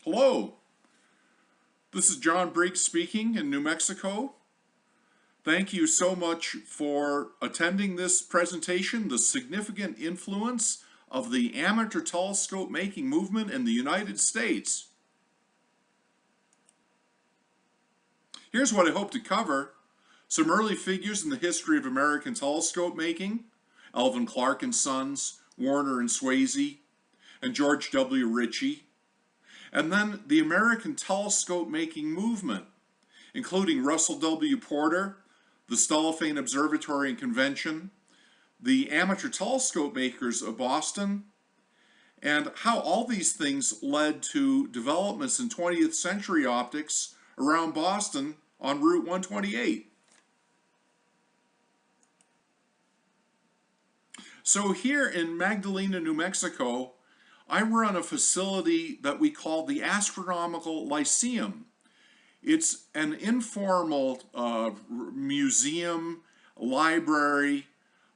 Hello, this is John Briggs speaking in New Mexico. Thank you so much for attending this presentation, The Significant Influence of the Amateur Telescope Making Movement in the United States. Here's what I hope to cover. Some early figures in the history of American telescope making, Alvin Clark and Sons, Warner and Swayze, and George W. Ritchie. And then the American telescope making movement, including Russell W. Porter, the Stellafane Observatory and Convention, the amateur telescope makers of Boston, and how all these things led to developments in 20th century optics around Boston on Route 128. So here in Magdalena, New Mexico, I run a facility that we call the Astronomical Lyceum. It's an informal museum, library,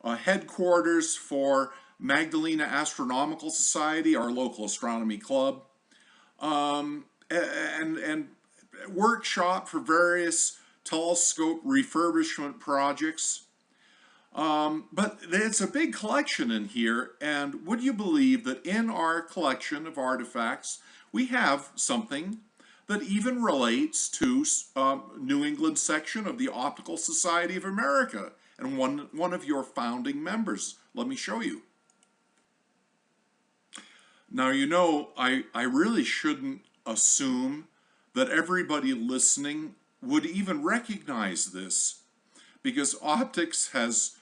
headquarters for Magdalena Astronomical Society, our local astronomy club, and workshop for various telescope refurbishment projects. But it's a big collection in here, and would you believe that in our collection of artifacts we have something that even relates to New England section of the Optical Society of America and one of your founding members. Let me show you. Now, you know, I really shouldn't assume that everybody listening would even recognize this, because optics has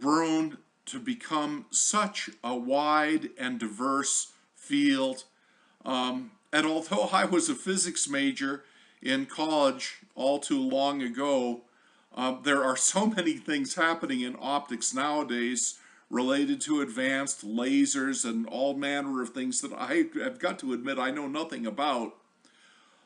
grown to become such a wide and diverse field. And although I was a physics major in college all too long ago, there are so many things happening in optics nowadays related to advanced lasers and all manner of things that I have got to admit I know nothing about.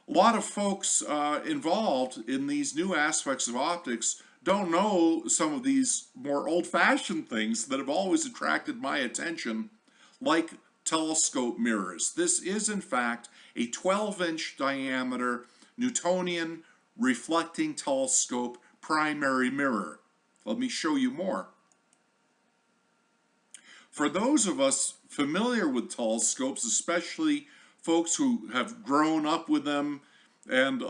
A lot of folks involved in these new aspects of optics don't know some of these more old-fashioned things that have always attracted my attention, like telescope mirrors. This is, in fact, a 12-inch diameter Newtonian reflecting telescope primary mirror. Let me show you more. For those of us familiar with telescopes, especially folks who have grown up with them and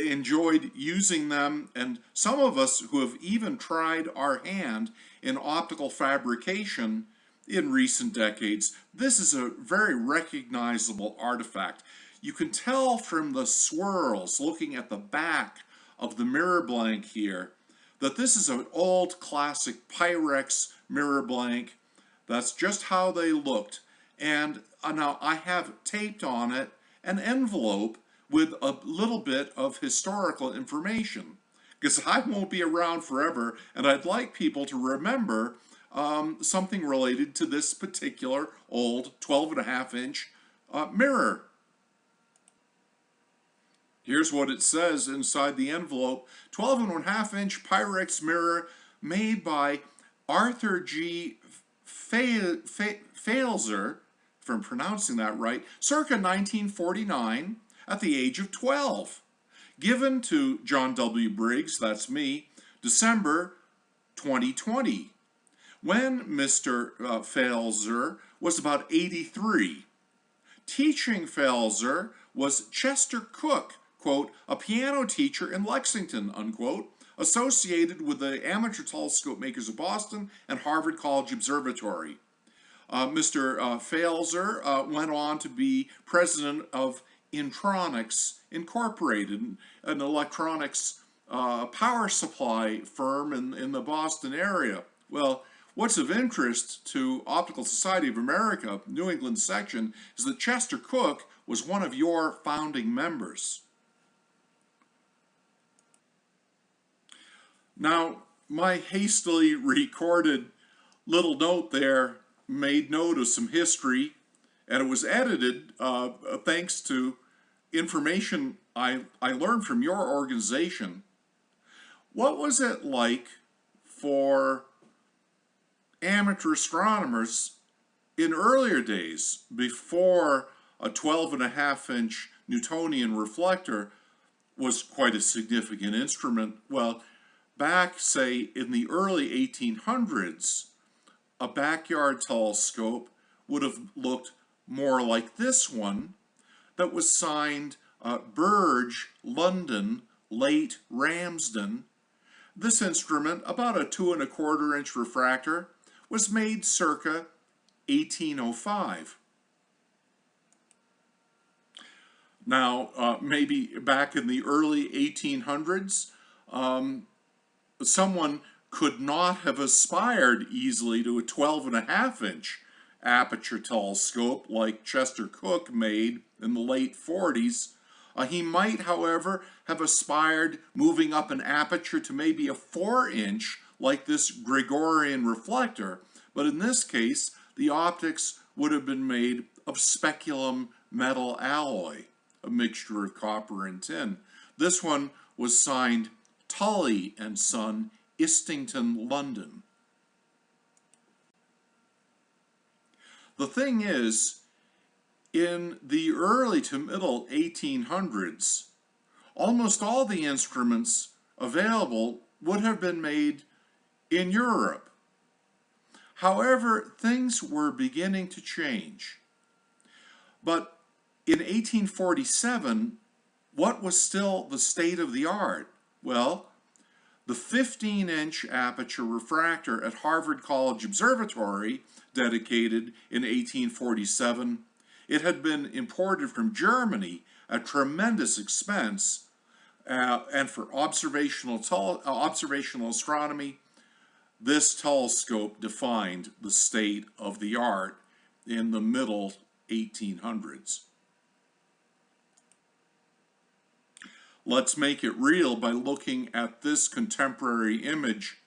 enjoyed using them, and some of us who have even tried our hand in optical fabrication in recent decades, this is a very recognizable artifact. You can tell from the swirls looking at the back of the mirror blank here that this is an old classic Pyrex mirror blank. That's just how they looked. And now I have taped on it an envelope with a little bit of historical information, because I won't be around forever, and I'd like people to remember something related to this particular old 12.5-inch mirror. Here's what it says inside the envelope. 12.5-inch Pyrex mirror made by Arthur G. Falzer, if I'm pronouncing that right, circa 1949, at the age of 12. Given to John W. Briggs, that's me, December 2020, when Mr. Falzer was about 83. Teaching Falzer was Chester Cook, quote, a piano teacher in Lexington, unquote, associated with the amateur telescope makers of Boston and Harvard College Observatory. Mr. Falzer went on to be president of Intronics Incorporated, an electronics power supply firm in the Boston area. Well, what's of interest to Optical Society of America, New England section, is that Chester Cook was one of your founding members. Now, my hastily recorded little note there made note of some history, and it was edited thanks to information I learned from your organization. What was it like for amateur astronomers in earlier days, before a 12.5-inch Newtonian reflector was quite a significant instrument. Well, back, say, in the early 1800s, a backyard telescope would have looked more like this one that was signed Burge, London, Late Ramsden. This instrument, about a 2¼ inch refractor, was made circa 1805. Now, maybe back in the early 1800s, someone could not have aspired easily to a 12½ inch aperture telescope like Chester Cook made in the late 40s. He might, however, have aspired moving up an aperture to maybe a 4-inch like this Gregorian reflector, but in this case, the optics would have been made of speculum metal alloy, a mixture of copper and tin. This one was signed Tully and Son, Istington, London. The thing is, in the early to middle 1800s, almost all the instruments available would have been made in Europe. However, things were beginning to change. But in 1847, what was still the state of the art? Well, the 15-inch aperture refractor at Harvard College Observatory, dedicated in 1847, it had been imported from Germany at tremendous expense, and for observational astronomy, this telescope defined the state of the art in the middle 1800s. Let's make it real by looking at this contemporary image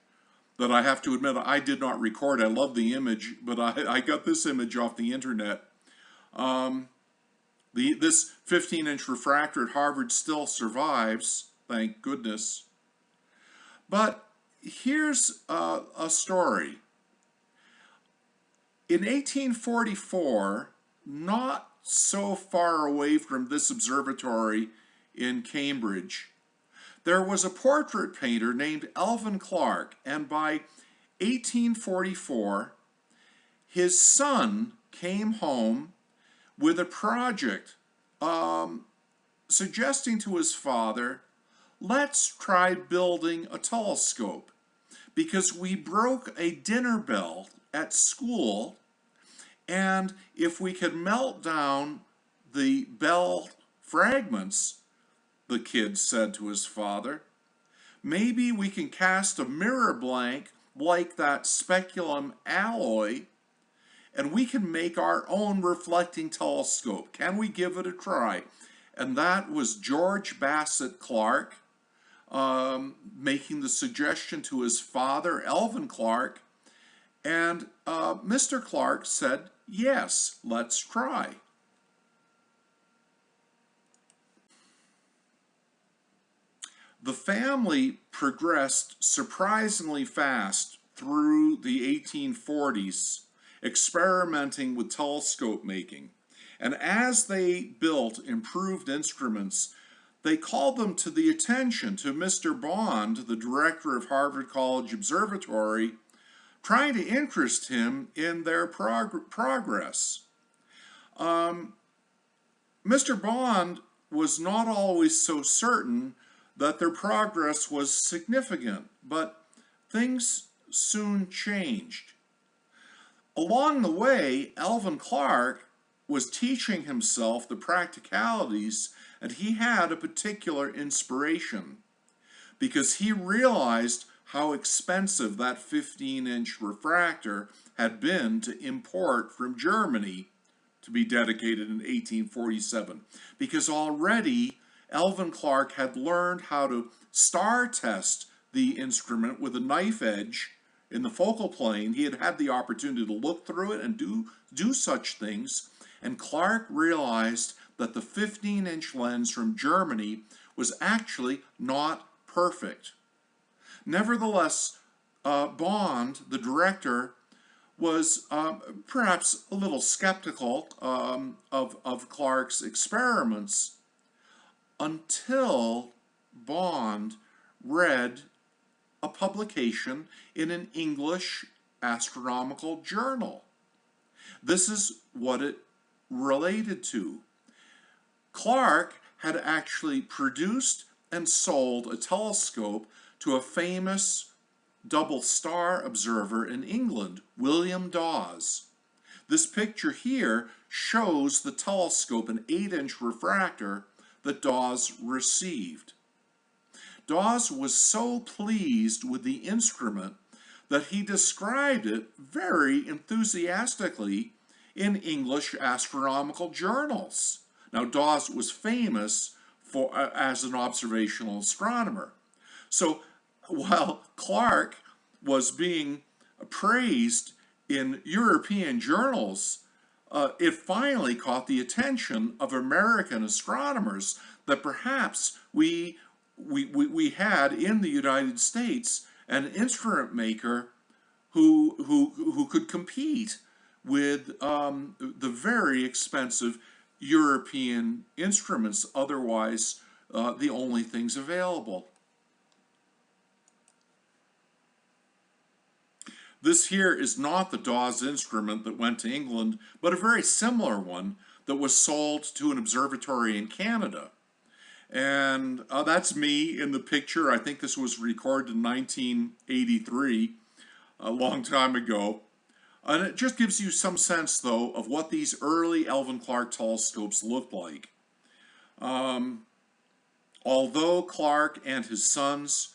that I have to admit I did not record. I love the image, but I got this image off the internet. This 15-inch refractor at Harvard still survives, thank goodness. But here's a story. In 1844, not so far away from this observatory in Cambridge, there was a portrait painter named Alvin Clark, and by 1844, his son came home with a project suggesting to his father, let's try building a telescope, because we broke a dinner bell at school, and if we could melt down the bell fragments, the kid said to his father, maybe we can cast a mirror blank like that speculum alloy, and we can make our own reflecting telescope. Can we give it a try? And that was George Bassett Clark making the suggestion to his father, Alvin Clark, and Mr. Clark said, yes, let's try. The family progressed surprisingly fast through the 1840s, experimenting with telescope making. And as they built improved instruments, they called them to the attention to Mr. Bond, the director of Harvard College Observatory, trying to interest him in their progress. Mr. Bond was not always so certain that their progress was significant, but things soon changed. Along the way, Alvin Clark was teaching himself the practicalities, and he had a particular inspiration because he realized how expensive that 15-inch refractor had been to import from Germany to be dedicated in 1847, because already Alvin Clark had learned how to star test the instrument with a knife edge in the focal plane. He had had the opportunity to look through it and do such things, and Clark realized that the 15-inch lens from Germany was actually not perfect. Nevertheless, Bond, the director, was perhaps a little skeptical of Clark's experiments, until Bond read a publication in an English astronomical journal. This is what it related to. Clark had actually produced and sold a telescope to a famous double star observer in England, William Dawes. This picture here shows the telescope, an 8-inch refractor that Dawes received. Dawes was so pleased with the instrument that he described it very enthusiastically in English astronomical journals. Now, Dawes was famous as an observational astronomer. So while Clark was being praised in European journals, it finally caught the attention of American astronomers that perhaps we had in the United States an instrument maker who could compete with the very expensive European instruments, otherwise the only things available. This here is not the Dawes instrument that went to England, but a very similar one that was sold to an observatory in Canada. And that's me in the picture. I think this was recorded in 1983, a long time ago. And it just gives you some sense, though, of what these early Alvin Clark telescopes looked like. Although Clark and his sons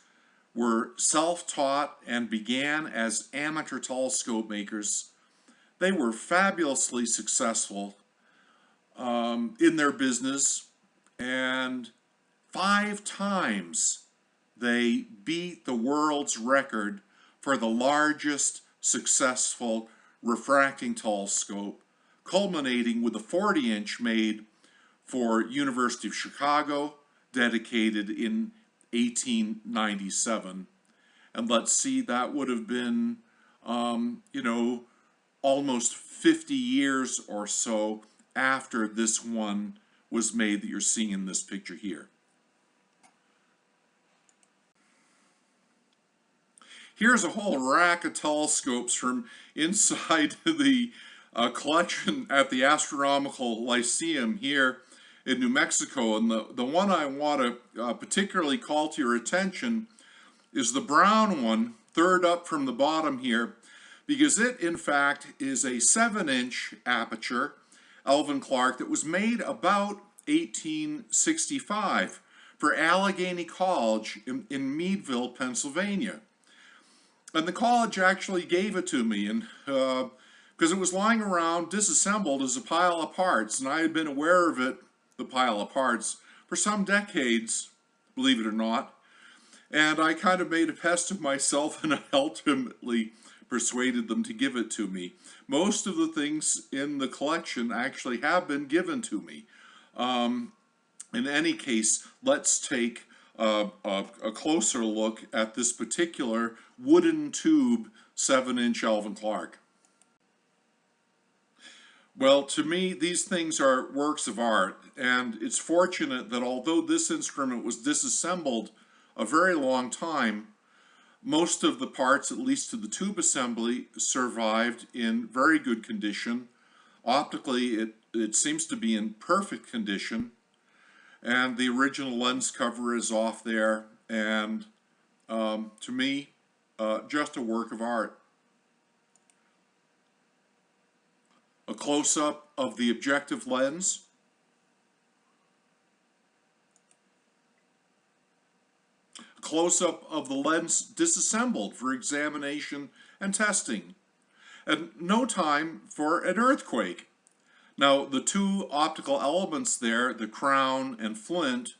were self-taught and began as amateur telescope makers, they were fabulously successful in their business, and 5 times they beat the world's record for the largest successful refracting telescope, culminating with a 40-inch made for University of Chicago, dedicated in 1897. And let's see, that would have been, almost 50 years or so after this one was made that you're seeing in this picture here. Here's a whole rack of telescopes from inside the collection at the Astronomical Lyceum here in New Mexico. And the one I want to particularly call to your attention is the brown one, third up from the bottom here, because it, in fact, is a 7-inch aperture Alvin Clark that was made about 1865 for Allegheny College in Meadville, Pennsylvania. And the college actually gave it to me, and because it was lying around disassembled as a pile of parts, and I had been aware of it, the pile of parts, for some decades, believe it or not. And I kind of made a pest of myself, and I ultimately persuaded them to give it to me. Most of the things in the collection actually have been given to me. In any case, let's take a closer look at this particular wooden tube 7-inch Alvin Clark. Well, to me, these things are works of art, and it's fortunate that although this instrument was disassembled a very long time, most of the parts, at least to the tube assembly, survived in very good condition. Optically, it seems to be in perfect condition, and the original lens cover is off there, and to me, just a work of art. A close-up of the objective lens. A close-up of the lens disassembled for examination and testing. And no time for an earthquake. Now, the two optical elements there, the crown and flint,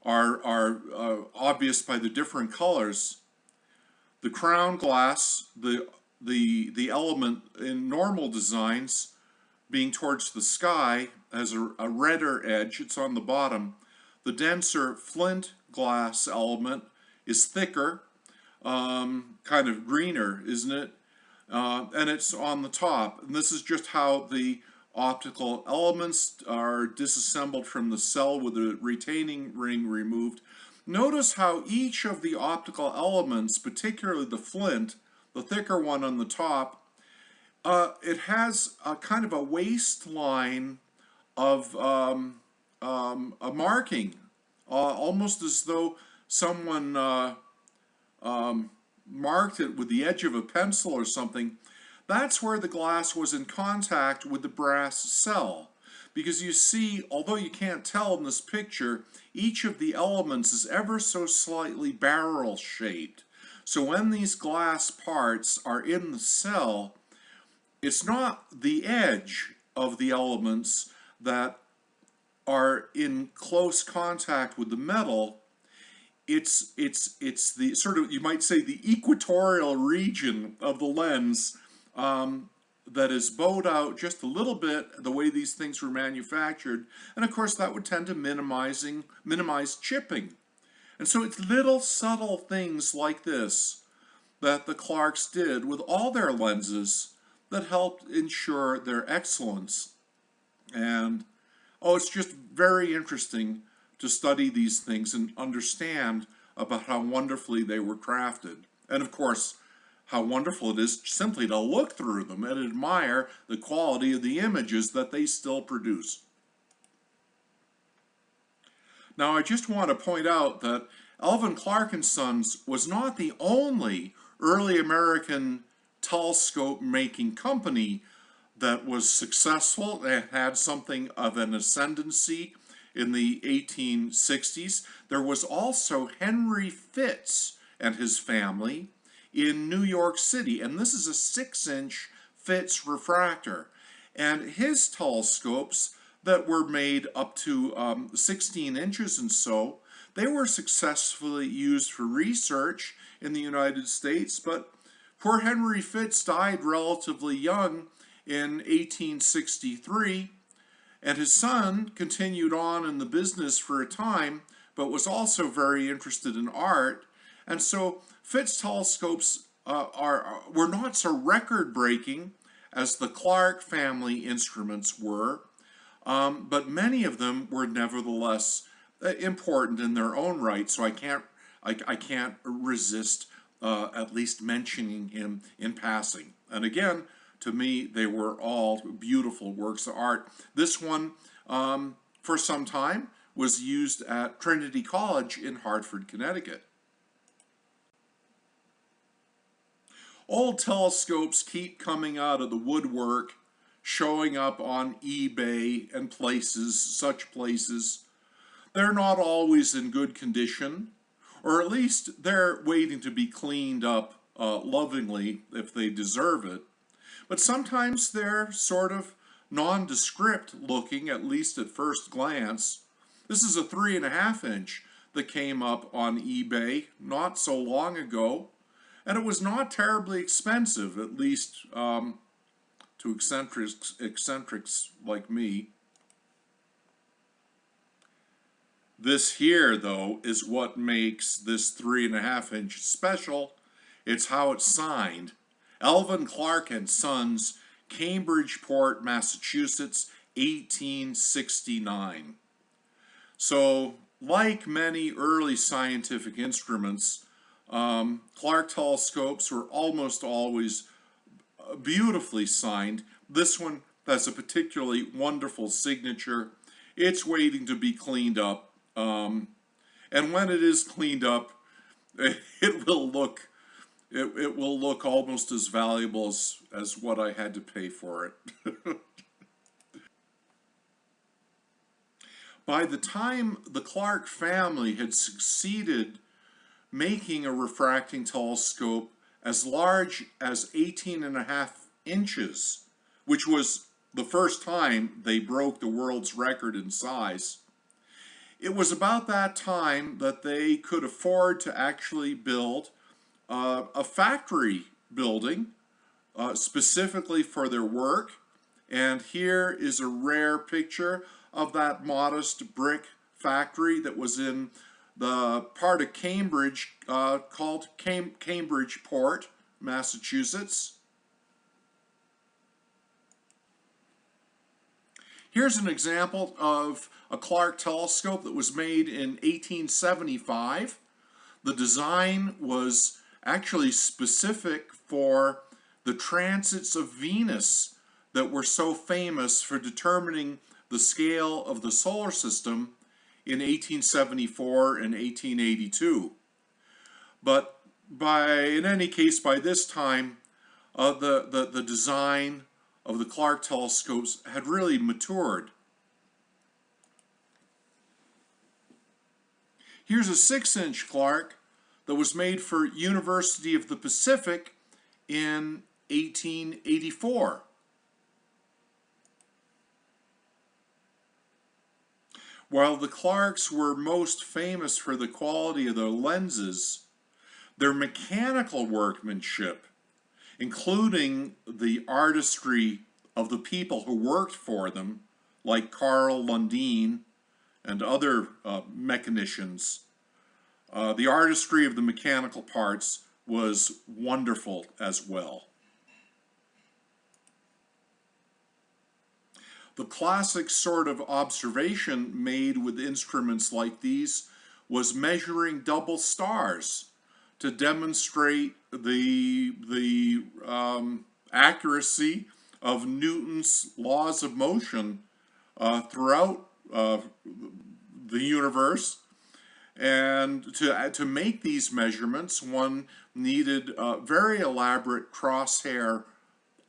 are obvious by the different colors. The crown glass, the element in normal designs being towards the sky, has a redder edge. It's on the bottom. The denser flint glass element is thicker, kind of greener, isn't it? And it's on the top. And this is just how the optical elements are disassembled from the cell with the retaining ring removed. Notice how each of the optical elements, particularly the flint, the thicker one on the top, it has a kind of a waistline of a marking, almost as though someone marked it with the edge of a pencil or something. That's where the glass was in contact with the brass cell. Because you see, although you can't tell in this picture, each of the elements is ever so slightly barrel shaped. So when these glass parts are in the cell, it's not the edge of the elements that are in close contact with the metal. It's the sort of, you might say, the equatorial region of the lens that is bowed out just a little bit, the way these things were manufactured, and of course that would tend to minimize chipping. And so it's little subtle things like this that the Clarks did with all their lenses that helped ensure their excellence. And it's just very interesting to study these things and understand about how wonderfully they were crafted. And of course, how wonderful it is simply to look through them and admire the quality of the images that they still produce. Now, I just want to point out that Alvin Clark and Sons was not the only early American telescope making company that was successful and had something of an ascendancy in the 1860s. There was also Henry Fitz and his family in New York City, and this is a 6-inch Fitz refractor. And his telescopes that were made up to 16 inches and so, they were successfully used for research in the United States, but poor Henry Fitz died relatively young in 1863, and his son continued on in the business for a time, but was also very interested in art. And so Fitz telescopes were not so record-breaking as the Clark family instruments were, but many of them were nevertheless important in their own right. So I can't resist at least mentioning him in passing. And again, to me, they were all beautiful works of art. This one, for some time, was used at Trinity College in Hartford, Connecticut. Old telescopes keep coming out of the woodwork, showing up on eBay and such places. They're not always in good condition, or at least they're waiting to be cleaned up lovingly if they deserve it. But sometimes they're sort of nondescript looking, at least at first glance. This is a 3.5-inch that came up on eBay not so long ago, and it was not terribly expensive, at least to eccentrics like me. This here, though, is what makes this 3.5-inch special. It's how it's signed. Alvin Clark and Sons, Cambridgeport, Massachusetts, 1869. So, like many early scientific instruments, Clark telescopes were almost always beautifully signed. This one has a particularly wonderful signature. It's waiting to be cleaned up. And when it is cleaned up, it will look almost as valuable as what I had to pay for it. By the time the Clark family had succeeded making a refracting telescope as large as 18.5 inches, which was the first time they broke the world's record in size, it was about that time that they could afford to actually build a factory building specifically for their work. And here is a rare picture of that modest brick factory that was in the part of Cambridge called Cambridgeport, Massachusetts. Here's an example of a Clark telescope that was made in 1875. The design was actually specific for the transits of Venus that were so famous for determining the scale of the solar system in 1874 and 1882. But in any case, by this time, the design of the Clark telescopes had really matured. Here's a 6-inch Clark that was made for University of the Pacific in 1884. While the Clarks were most famous for the quality of their lenses, their mechanical workmanship, including the artistry of the people who worked for them, like Carl Lundin and other mechanicians, the artistry of the mechanical parts was wonderful as well. The classic sort of observation made with instruments like these was measuring double stars to demonstrate the accuracy of Newton's laws of motion throughout the universe. And to make these measurements, one needed very elaborate crosshair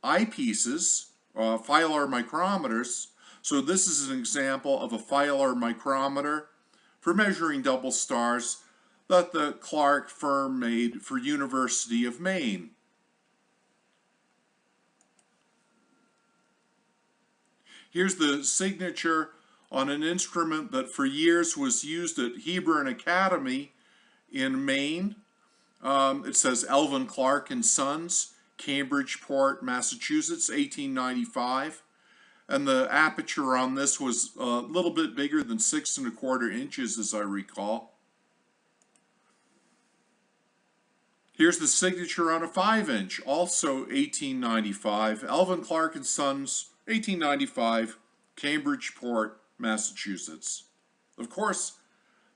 eyepieces, filar micrometers. So this is an example of a filar micrometer for measuring double stars that the Clark firm made for University of Maine. Here's the signature on an instrument that for years was used at Hebron Academy in Maine. It says Alvin Clark and Sons, Cambridgeport, Massachusetts, 1895. And the aperture on this was a little bit bigger than 6 1/4 inches, as I recall. Here's the signature on a 5-inch, also 1895. Alvin Clark and Sons, 1895, Cambridgeport, Massachusetts. Of course,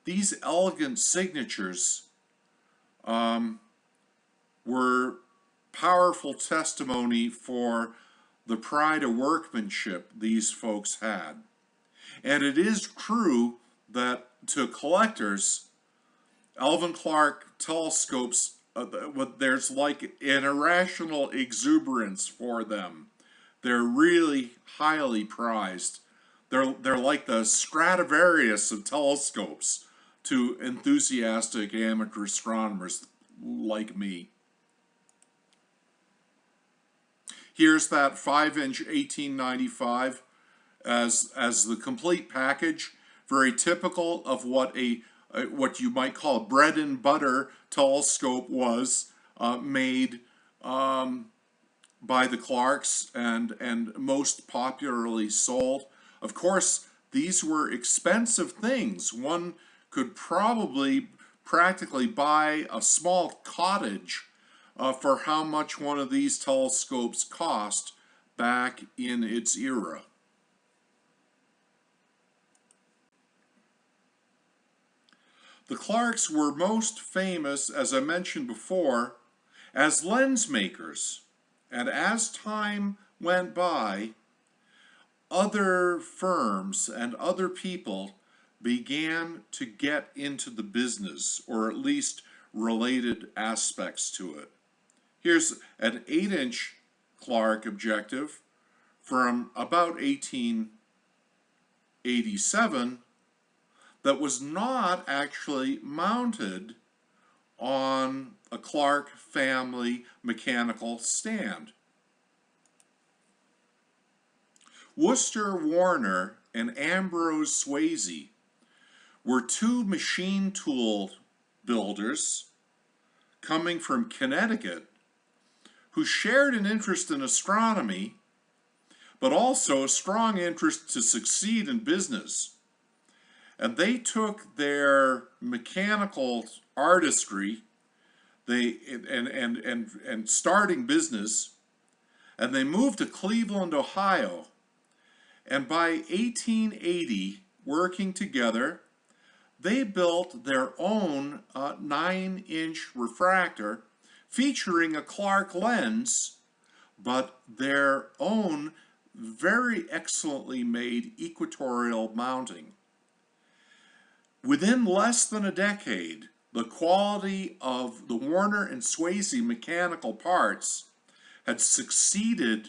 these elegant signatures were powerful testimony for the pride of workmanship these folks had. And it is true that to collectors, Alvin Clark telescopes, there's like an irrational exuberance for them. They're really highly prized. They're like the Stradivarius of telescopes to enthusiastic amateur astronomers like me. Here's that 5-inch 1895 as the complete package, very typical of what what you might call a bread and butter telescope was, made by the Clarks and most popularly sold. Of course, these were expensive things. One could probably practically buy a small cottage for how much one of these telescopes cost back in its era. The Clarks were most famous, as I mentioned before, as lens makers. And as time went by, other firms and other people began to get into the business, or at least related aspects to it. Here's an 8-inch Clark objective from about 1887 that was not actually mounted on a Clark family mechanical stand. Worcester Warner and Ambrose Swayze were two machine tool builders coming from Connecticut who shared an interest in astronomy, but also a strong interest to succeed in business. And they took their mechanical artistry and starting business, and they moved to Cleveland, Ohio, And by 1880, working together, they built their own 9-inch refractor featuring a Clark lens, but their own very excellently made equatorial mounting. Within less than a decade, the quality of the Warner and Swayze mechanical parts had succeeded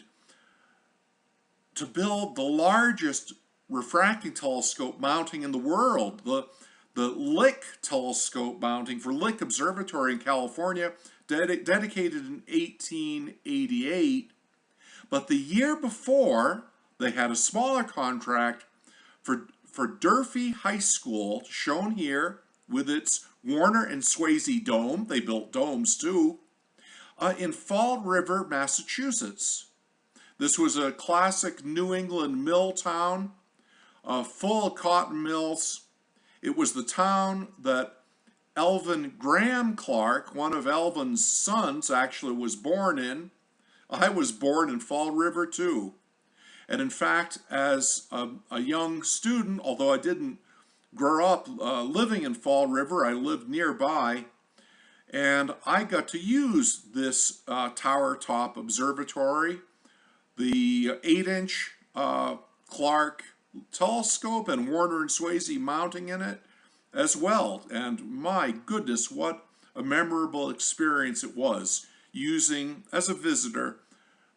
to build the largest refracting telescope mounting in the world. The Lick telescope mounting for Lick Observatory in California, dedicated in 1888. But the year before, they had a smaller contract for Durfee High School, shown here with its Warner and Swayze dome. They built domes too, in Fall River, Massachusetts. This was a classic New England mill town, full of cotton mills. It was the town that Alvin Graham Clark, one of Alvin's sons, actually was born in. I was born in Fall River too. And in fact, as a young student, although I didn't grow up living in Fall River, I lived nearby, and I got to use this tower top observatory, the 8-inch Clark telescope and Warner and Swayze mounting in it as well. And my goodness, what a memorable experience it was using, as a visitor,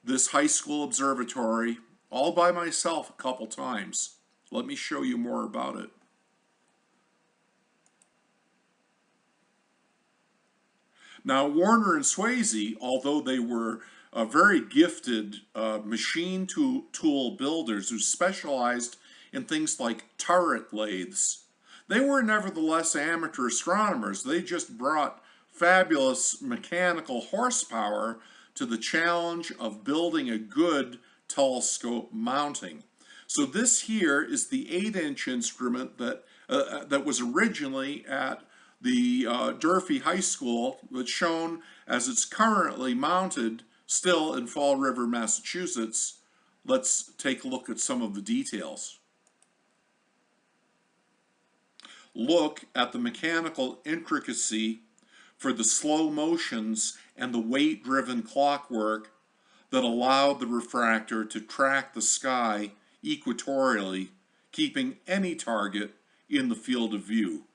this high school observatory all by myself a couple times. Let me show you more about it. Now, Warner and Swayze, although they were very gifted machine tool builders who specialized in things like turret lathes, they were nevertheless amateur astronomers. They just brought fabulous mechanical horsepower to the challenge of building a good telescope mounting. So this here is the 8-inch instrument that was originally at the Durfee High School, that's shown as it's currently mounted still in Fall River, Massachusetts. Let's take a look at some of the details. Look at the mechanical intricacy for the slow motions and the weight-driven clockwork that allowed the refractor to track the sky equatorially, keeping any target in the field of view.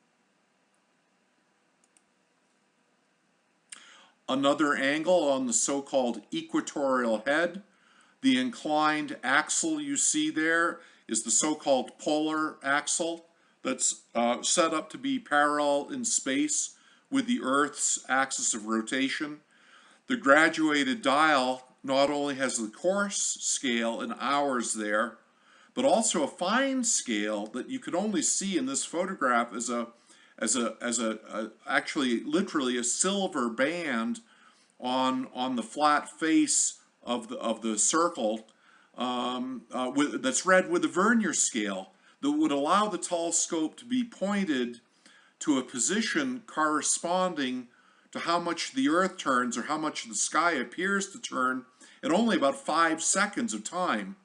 Another angle on the so-called equatorial head. The inclined axle you see there is the so-called polar axle that's set up to be parallel in space with the Earth's axis of rotation. The graduated dial not only has the coarse scale in hours there, but also a fine scale that you can only see in this photograph actually literally a silver band on the flat face of the circle that's read with a vernier scale that would allow the telescope to be pointed to a position corresponding to how much the Earth turns or how much the sky appears to turn in only about 5 seconds of time.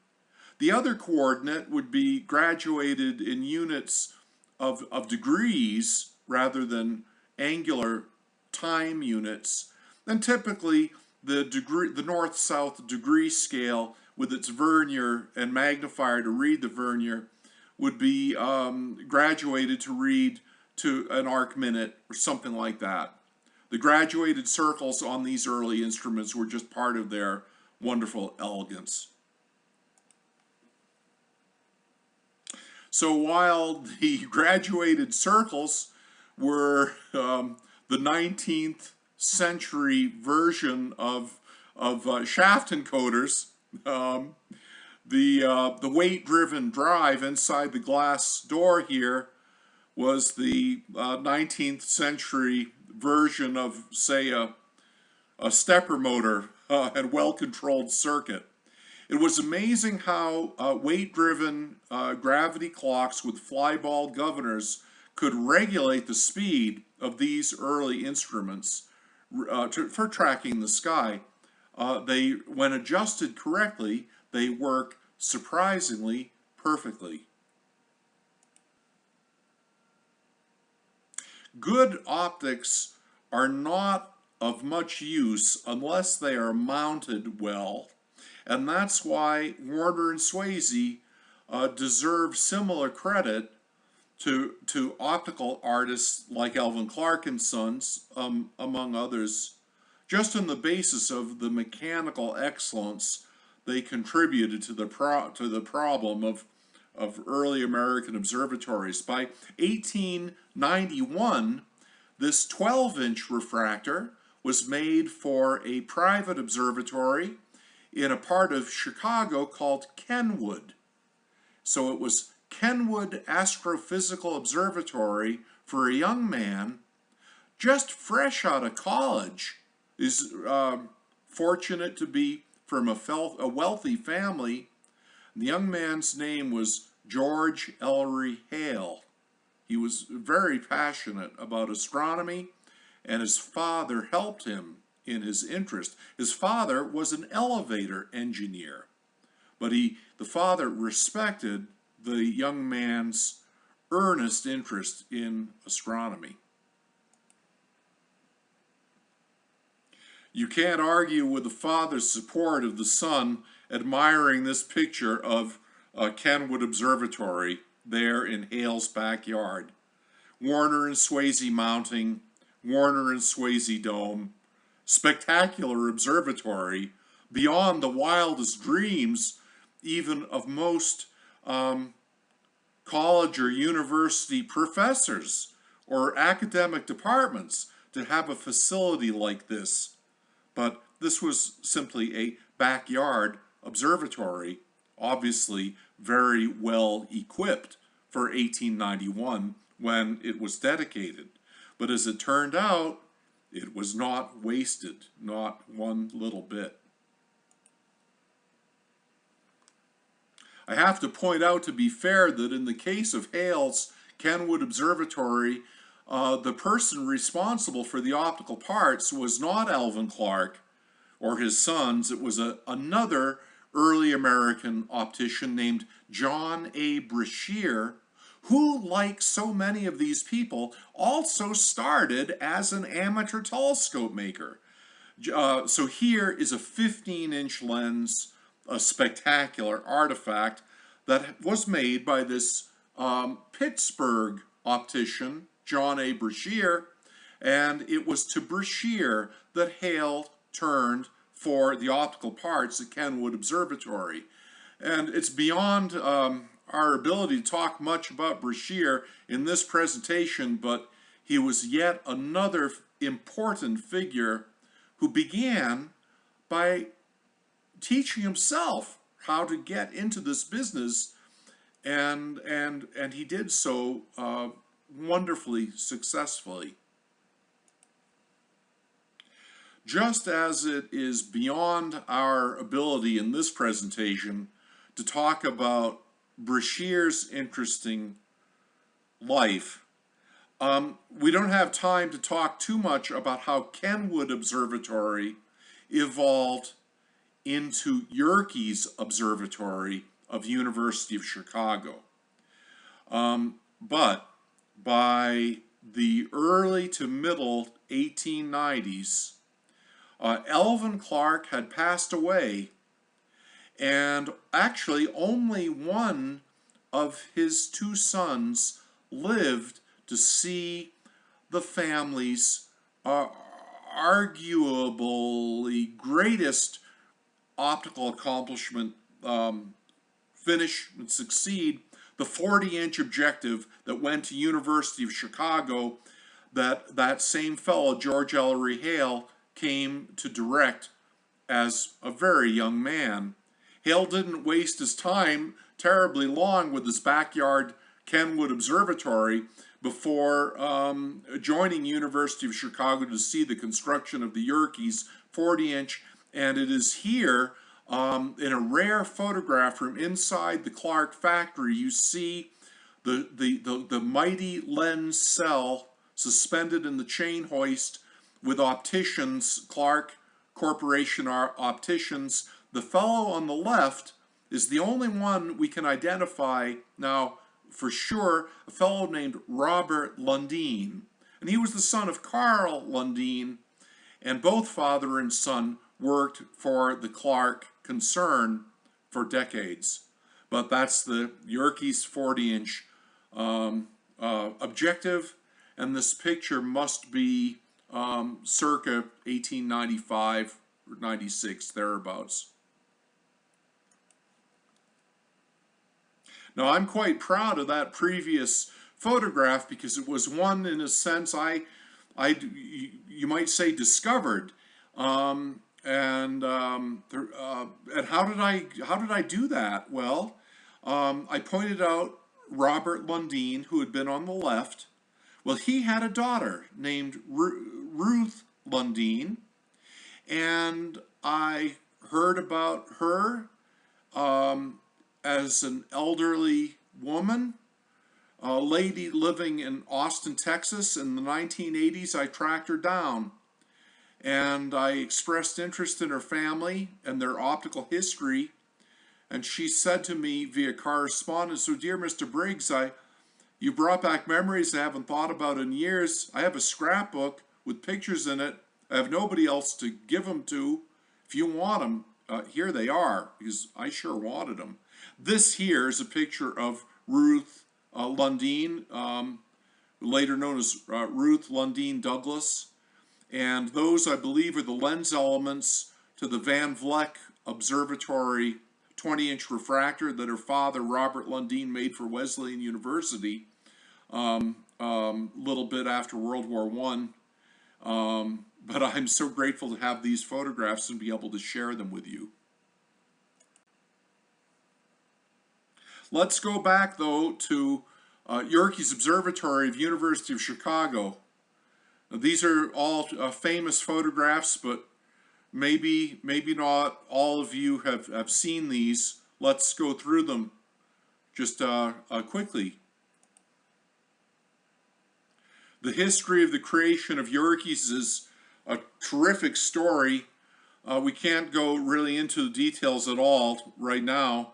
The other coordinate would be graduated in units of degrees rather than angular time units. And typically the north-south degree scale with its vernier and magnifier to read the vernier would be graduated to read to an arc minute or something like that. The graduated circles on these early instruments were just part of their wonderful elegance. So while the graduated circles were the 19th century version of shaft encoders, the weight-driven drive inside the glass door here was the 19th century version of, say, a stepper motor and well-controlled circuit. It was amazing how weight-driven gravity clocks with flyball governors could regulate the speed of these early instruments for tracking the sky. When adjusted correctly, they work surprisingly perfectly. Good optics are not of much use unless they are mounted well, and that's why Warner and Swasey deserve similar credit to optical artists like Alvin Clark and Sons, among others, just on the basis of the mechanical excellence they contributed to the problem of early American observatories. By 1891, this 12-inch refractor was made for a private observatory in a part of Chicago called Kenwood. So it was Kenwood Astrophysical Observatory for a young man just fresh out of college, is fortunate to be from a wealthy family. The young man's name was George Ellery Hale. He was very passionate about astronomy, and his father helped him in his interest. His father was an elevator engineer, but the father respected the young man's earnest interest in astronomy. You can't argue with the father's support of the son admiring this picture of Kenwood Observatory there in Hale's backyard. Warner and Swasey mounting, Warner and Swasey Dome, spectacular observatory beyond the wildest dreams even of most college or university professors or academic departments to have a facility like this. But this was simply a backyard observatory, obviously very well equipped for 1891 when it was dedicated. But as it turned out, it was not wasted, not one little bit. I have to point out, to be fair, that in the case of Hale's Kenwood Observatory, the person responsible for the optical parts was not Alvin Clark or his sons. It was another early American optician named John A. Brashear, who, like so many of these people, also started as an amateur telescope maker. So here is a 15-inch lens, a spectacular artifact that was made by this Pittsburgh optician, John A. Brashear, and it was to Brashear that Hale turned for the optical parts at Kenwood Observatory. And it's beyond our ability to talk much about Brashear in this presentation, but he was yet another important figure who began by teaching himself how to get into this business, and he did so wonderfully successfully. Just as it is beyond our ability in this presentation to talk about Brashear's interesting life, we don't have time to talk too much about how Kenwood Observatory evolved into Yerkes Observatory of University of Chicago. But by the early to middle 1890s, Alvin Clark had passed away, and actually only one of his two sons lived to see the family's arguably greatest optical accomplishment finish and succeed, the 40-inch objective that went to University of Chicago that same fellow, George Ellery Hale, came to direct as a very young man. Hale didn't waste his time terribly long with his backyard Kenwood Observatory before joining University of Chicago to see the construction of the Yerkes 40-inch, and it is here in a rare photograph from inside the Clark factory you see the mighty lens cell suspended in the chain hoist with opticians, Clark Corporation opticians. The fellow on the left is the only one we can identify now for sure, a fellow named Robert Lundin. And he was the son of Carl Lundin, and both father and son worked for the Clark concern for decades. But that's the Yerkes 40-inch objective, and this picture must be circa 1895 or 96, thereabouts. Now, I'm quite proud of that previous photograph because it was one, in a sense, you might say, discovered. And how did I do that? Well, I pointed out Robert Lundin, who had been on the left. Well, he had a daughter named Ruth Lundin, and I heard about her as an elderly woman, a lady living in Austin, Texas. In the 1980s, I tracked her down, and I expressed interest in her family and their optical history. And she said to me via correspondence, "So, dear Mr. Briggs, you brought back memories I haven't thought about in years. I have a scrapbook with pictures in it. I have nobody else to give them to. If you want them, here they are," because I sure wanted them. This here is a picture of Ruth Lundin, later known as Ruth Lundin Douglas. And those, I believe, are the lens elements to the Van Vleck Observatory 20-inch refractor that her father, Robert Lundin, made for Wesleyan University little bit after World War I. But I'm so grateful to have these photographs and be able to share them with you. Let's go back, though, to Yerkes Observatory of University of Chicago. Now, these are all famous photographs, but maybe not all of you have seen these. Let's go through them just quickly. The history of the creation of Yerkes is a terrific story. We can't go really into the details at all right now.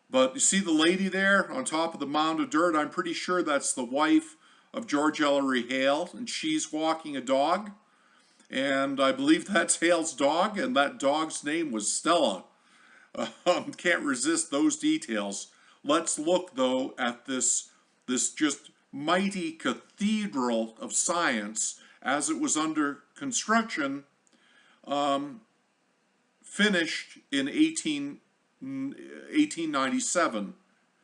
But you see the lady there on top of the mound of dirt? I'm pretty sure that's the wife of George Ellery Hale, and she's walking a dog. And I believe that's Hale's dog, and that dog's name was Stella. Can't resist those details. Let's look, though, at this just mighty cathedral of science as it was under construction, finished in 1897.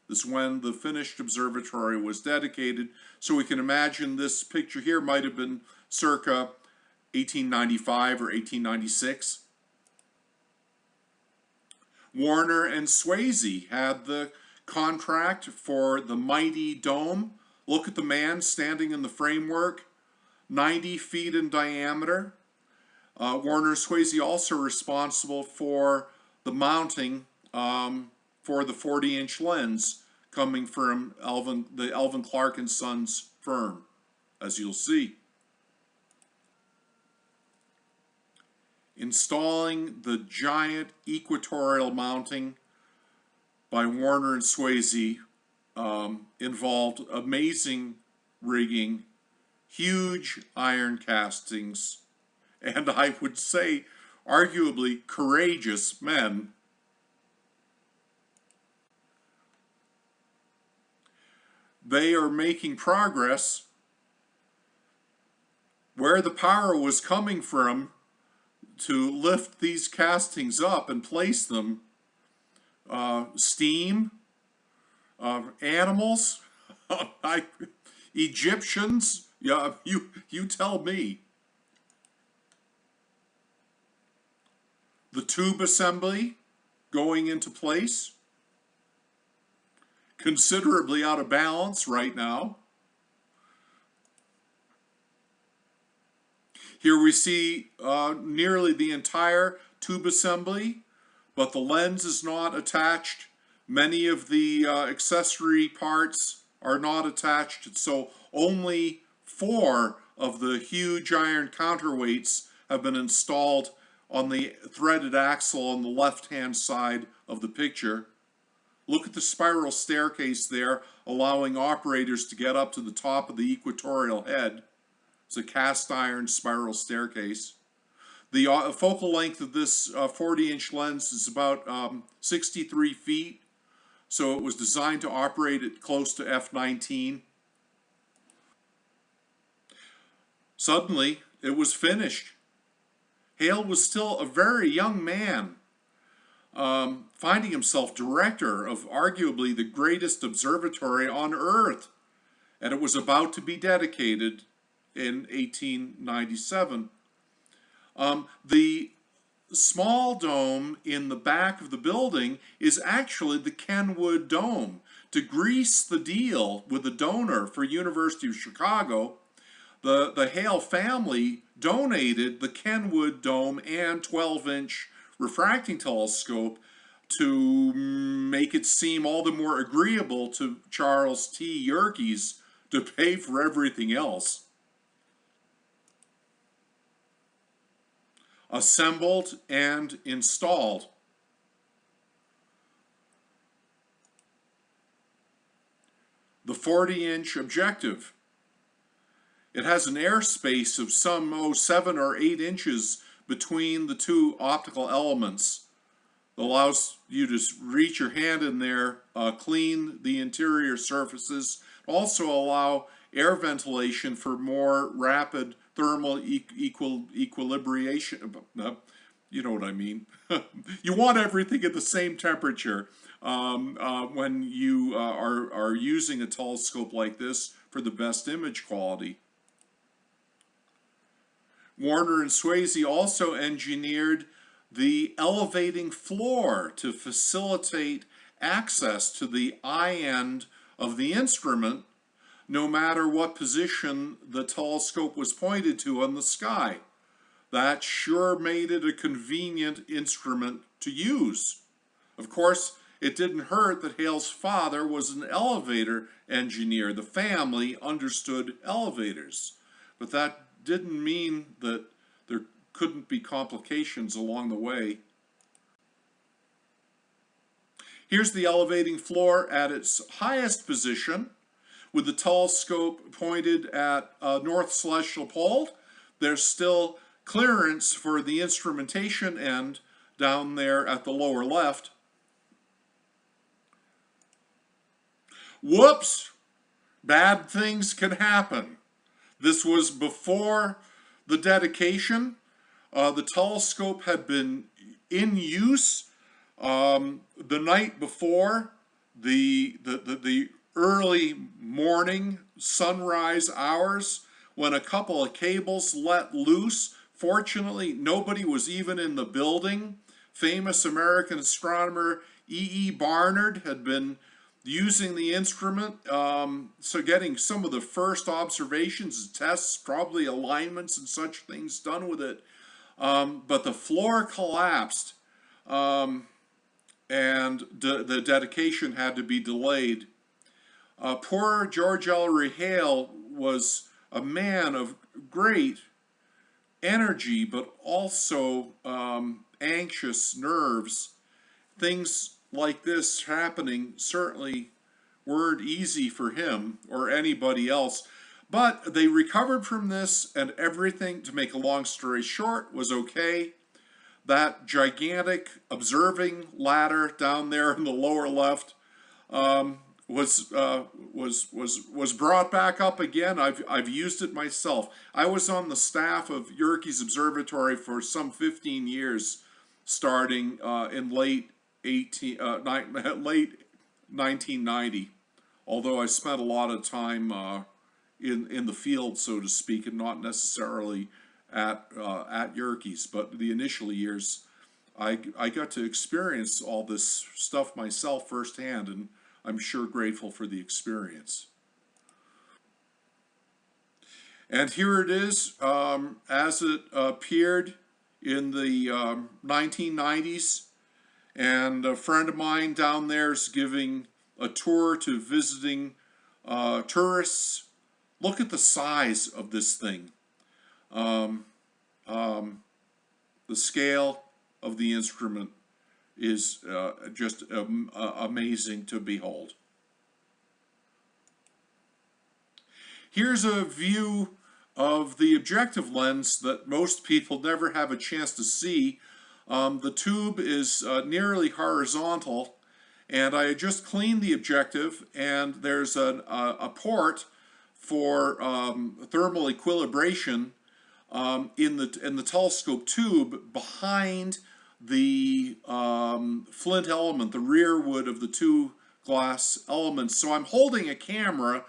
This is when the finished observatory was dedicated. So we can imagine this picture here might have been circa 1895 or 1896. Warner and Swayze had the contract for the mighty dome. Look at the man standing in the framework, 90 feet in diameter. Warner and Swayze also responsible for the mounting for the 40-inch lens coming from the Alvin Clark and Sons firm, as you'll see. Installing the giant equatorial mounting by Warner and Swayze involved amazing rigging, huge iron castings, and I would say arguably courageous men. They are making progress. Where the power was coming from to lift these castings up and place them, steam, animals, Egyptians, yeah, you tell me. The tube assembly going into place, considerably out of balance right now. Here we see nearly the entire tube assembly, but the lens is not attached. Many of the accessory parts are not attached, so only 4 of the huge iron counterweights have been installed on the threaded axle on the left-hand side of the picture. Look at the spiral staircase there, allowing operators to get up to the top of the equatorial head. It's a cast iron spiral staircase. The focal length of this 40-inch lens is about 63 feet, so it was designed to operate at close to f/19. Suddenly, it was finished. Hale was still a very young man, finding himself director of arguably the greatest observatory on Earth, and it was about to be dedicated in 1897. The small dome in the back of the building is actually the Kenwood Dome. To grease the deal with the donor for University of Chicago, the Hale family donated the Kenwood Dome and 12-inch refracting telescope to make it seem all the more agreeable to Charles T. Yerkes to pay for everything else. Assembled and installed. The 40-inch objective. It has an airspace of some 7 or 8 inches between the two optical elements. It allows you to reach your hand in there, clean the interior surfaces, also allow air ventilation for more rapid thermal equilibration. You know what I mean. You want everything at the same temperature when you are using a telescope like this for the best image quality. Warner and Swayze also engineered the elevating floor to facilitate access to the eye end of the instrument, no matter what position the telescope was pointed to on the sky. That sure made it a convenient instrument to use. Of course, it didn't hurt that Hale's father was an elevator engineer. The family understood elevators, but that didn't mean that there couldn't be complications along the way. Here's the elevating floor at its highest position, with the telescope pointed at North Celestial Pole. There's still clearance for the instrumentation end down there at the lower left. Whoops! Bad things can happen. This was before the dedication. The telescope had been in use the night before. The early morning sunrise hours when a couple of cables let loose. Fortunately, nobody was even in the building. Famous American astronomer E.E. Barnard had been using the instrument, so getting some of the first observations and tests, probably alignments and such things done with it. But the floor collapsed, and the dedication had to be delayed. Poor George Ellery Hale was a man of great energy, but also anxious nerves. Things like this happening certainly weren't easy for him or anybody else, but they recovered from this, and everything, to make a long story short, was okay. That gigantic observing ladder down there in the lower left was brought back up again. I've used it myself. I was on the staff of Yerkes Observatory for some 15 years, starting in late 1990. Although I spent a lot of time in the field, so to speak, and not necessarily at Yerkes, but the initial years, I got to experience all this stuff myself firsthand, and I'm sure grateful for the experience. And here it is, as it appeared in the 1990s. And a friend of mine down there is giving a tour to visiting tourists. Look at the size of this thing. The scale of the instrument is just amazing to behold. Here's a view of the objective lens that most people never have a chance to see. The tube is nearly horizontal, and I just cleaned the objective, and there's a port for thermal equilibration in the telescope tube behind the flint element, the rear wood of the two glass elements. So I'm holding a camera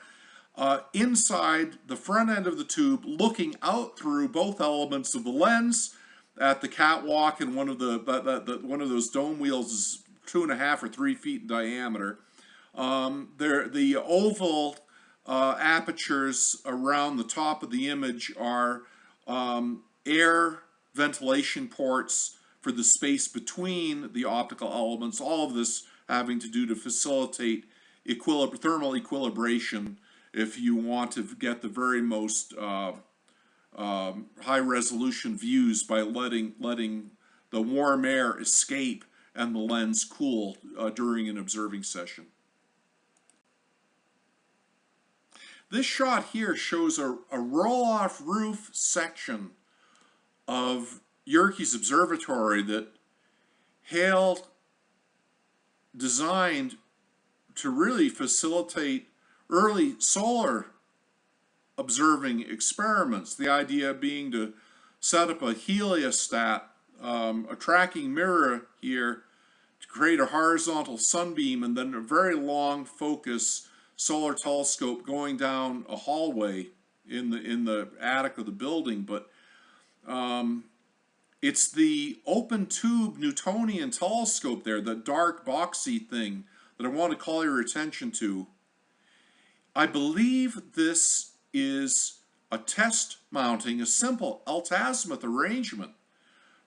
inside the front end of the tube, looking out through both elements of the lens at the catwalk, and one of those dome wheels is 2.5 or 3 feet in diameter. The oval apertures around the top of the image are air ventilation ports for the space between the optical elements. All of this having to do to facilitate thermal equilibration if you want to get the very most high resolution views by letting the warm air escape and the lens cool during an observing session. This shot here shows a roll-off roof section of Yerkes Observatory that Hale designed to really facilitate early solar observing experiments. The idea being to set up a heliostat, a tracking mirror here, to create a horizontal sunbeam, and then a very long focus solar telescope going down a hallway in the attic of the building. But it's the open tube Newtonian telescope there, the dark boxy thing, that I want to call your attention to. I believe this is a test mounting, a simple altazimuth arrangement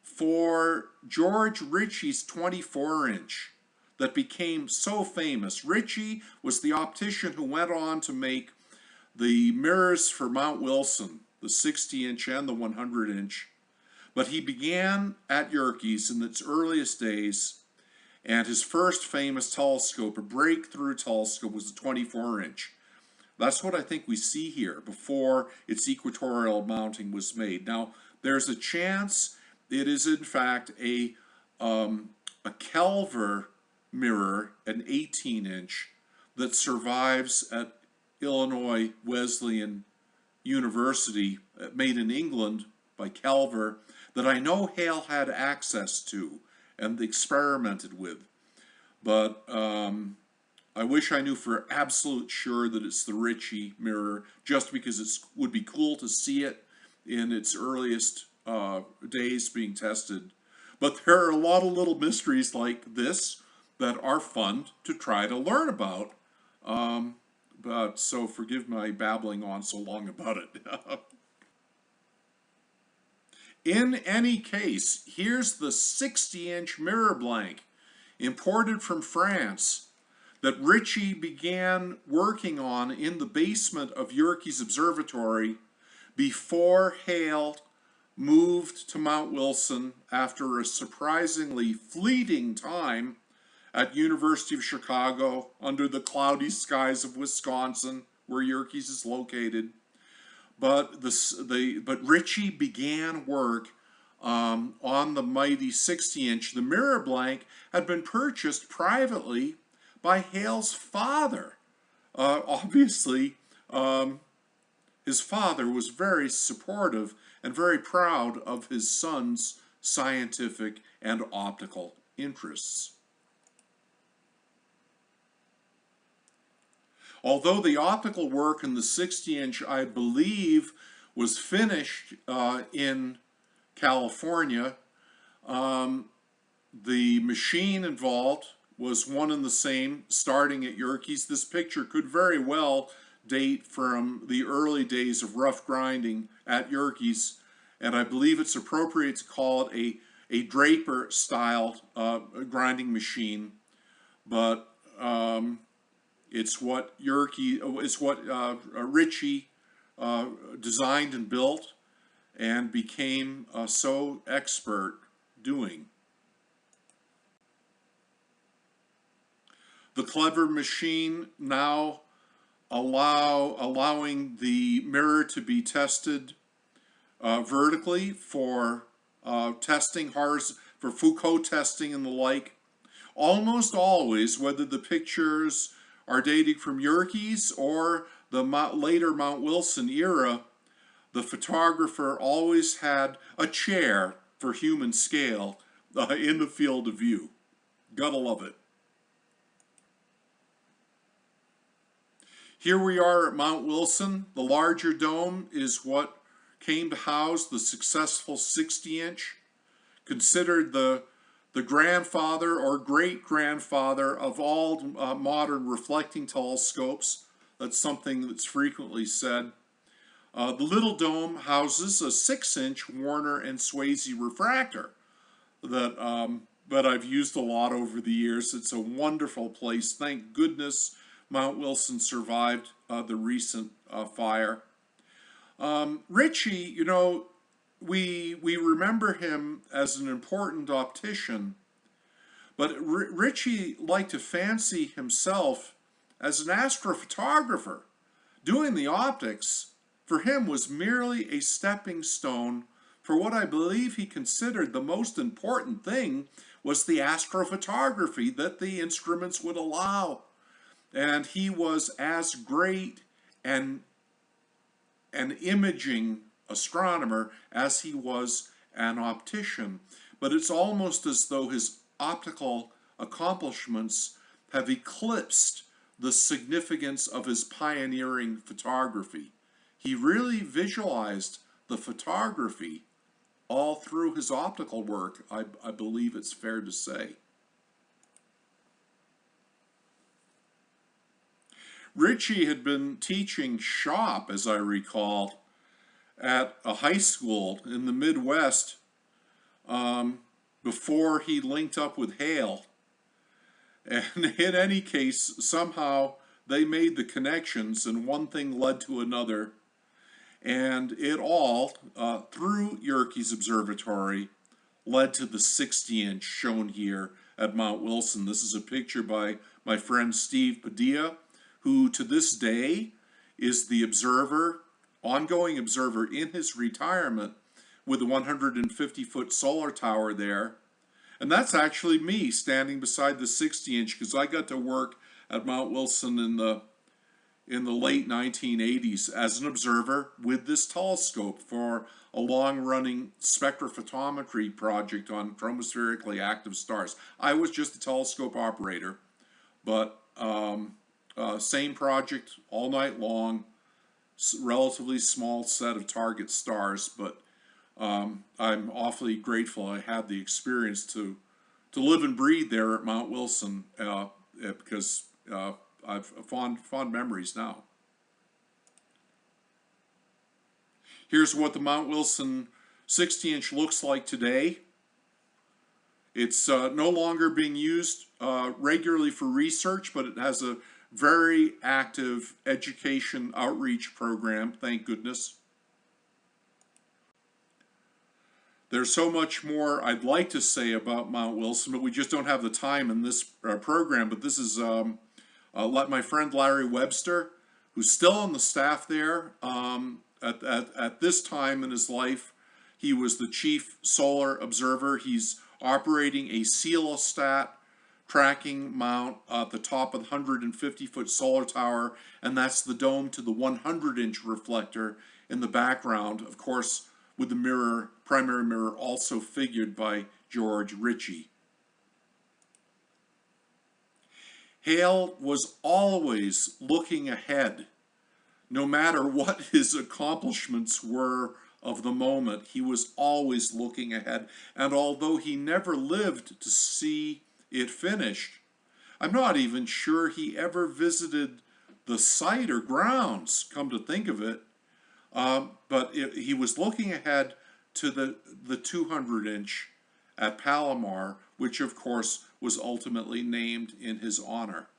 for George Ritchie's 24-inch that became so famous. Ritchie was the optician who went on to make the mirrors for Mount Wilson, the 60-inch and the 100-inch. But he began at Yerkes in its earliest days, and his first famous telescope, a breakthrough telescope, was a 24-inch. That's what I think we see here before its equatorial mounting was made. Now, there's a chance it is in fact a Kelver mirror, an 18-inch, that survives at Illinois Wesleyan University, made in England by Kelver, that I know Hale had access to and experimented with. But I wish I knew for absolute sure that it's the Ritchie mirror, just because it would be cool to see it in its earliest days being tested. But there are a lot of little mysteries like this that are fun to try to learn about. But so forgive my babbling on so long about it. In any case, here's the 60-inch mirror blank imported from France that Ritchie began working on in the basement of Yerkes Observatory before Hale moved to Mount Wilson after a surprisingly fleeting time at University of Chicago under the cloudy skies of Wisconsin, where Yerkes is located. But Ritchie began work on the mighty 60-inch. The mirror blank had been purchased privately by Hale's father. Obviously, his father was very supportive and very proud of his son's scientific and optical interests. Although the optical work in the 60-inch, I believe, was finished in California, the machine involved was one and the same, starting at Yerkes. This picture could very well date from the early days of rough grinding at Yerkes, and I believe it's appropriate to call it a Draper-style grinding machine, but it's what Ritchie designed and built and became so expert doing. The clever machine now allowing the mirror to be tested vertically for testing, for Foucault testing and the like. Almost always, whether the pictures are dating from Yerkes or the later Mount Wilson era, the photographer always had a chair for human scale in the field of view. Gotta love it. Here we are at Mount Wilson. The larger dome is what came to house the successful 60-inch, considered the grandfather or great-grandfather of all modern reflecting telescopes. That's something that's frequently said. The little dome houses a 6-inch Warner and Swayze refractor that I've used a lot over the years. It's a wonderful place. Thank goodness Mount Wilson survived the recent fire. Ritchie, you know, we remember him as an important optician, but Ritchie liked to fancy himself as an astrophotographer. Doing the optics for him was merely a stepping stone for what I believe he considered the most important thing was the astrophotography that the instruments would allow. And he was as great an imaging astronomer as he was an optician. But it's almost as though his optical accomplishments have eclipsed the significance of his pioneering photography. He really visualized the photography all through his optical work, I believe it's fair to say. Ritchie had been teaching shop, as I recall, at a high school in the Midwest before he linked up with Hale. And in any case, somehow they made the connections and one thing led to another. And it all, through Yerkes Observatory, led to the 60-inch shown here at Mount Wilson. This is a picture by my friend Steve Padilla, who to this day is the observer, ongoing observer in his retirement with the 150-foot solar tower there. And that's actually me standing beside the 60-inch because I got to work at Mount Wilson in the late 1980s as an observer with this telescope for a long-running spectrophotometry project on chromospherically active stars. I was just a telescope operator, but same project all night long, relatively small set of target stars, but I'm awfully grateful I had the experience to live and breathe there at Mount Wilson because I've fond memories now. Here's what the Mount Wilson 60-inch looks like today. It's no longer being used regularly for research, but it has a very active education outreach program, thank goodness. There's so much more I'd like to say about Mount Wilson, but we just don't have the time in this program. But this is my friend Larry Webster, who's still on the staff there. At this time in his life, he was the chief solar observer. He's operating a coelostat tracking mount at the top of the 150-foot solar tower, and that's the dome to the 100-inch reflector in the background, of course, with the mirror, primary mirror, also figured by George Ritchie. Hale was always looking ahead. No matter what his accomplishments were of the moment, he was always looking ahead. And although he never lived to see it finished, I'm not even sure he ever visited the site or grounds, come to think of it. But he was looking ahead to the 200-inch at Palomar, which of course was ultimately named in his honor.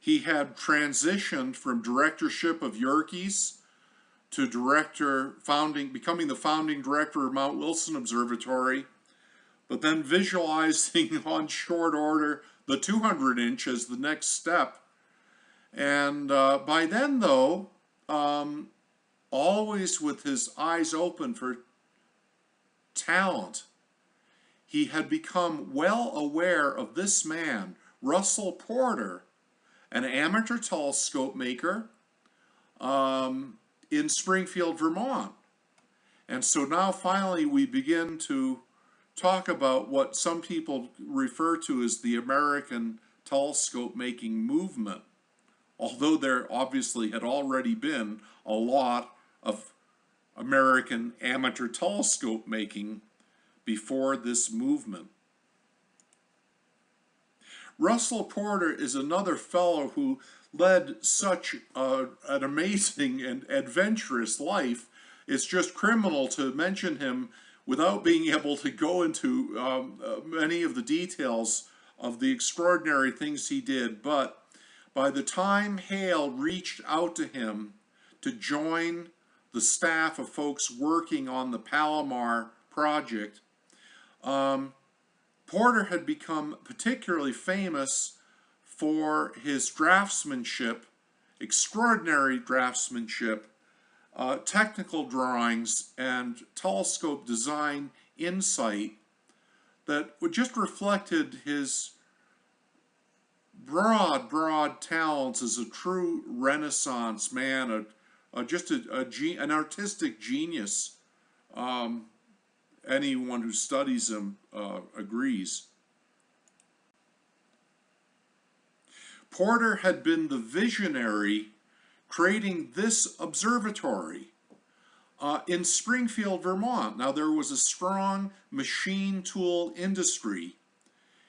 He had transitioned from directorship of Yerkes to becoming the founding director of Mount Wilson Observatory but then visualizing on short order the 200-inch as the next step. And by then, though, always with his eyes open for talent, he had become well aware of this man, Russell Porter, an amateur telescope maker in Springfield, Vermont. And so now finally we begin to talk about what some people refer to as the American telescope making movement, although there obviously had already been a lot of American amateur telescope making before this movement. Russell Porter is another fellow who led such an amazing and adventurous life. It's just criminal to mention him without being able to go into many of the details of the extraordinary things he did. But by the time Hale reached out to him to join the staff of folks working on the Palomar project, Porter had become particularly famous for his draftsmanship, extraordinary draftsmanship, technical drawings, and telescope design insight that just reflected his broad talents as a true Renaissance man, an artistic genius. Anyone who studies him agrees. Porter had been the visionary creating this observatory in Springfield, Vermont. Now, there was a strong machine tool industry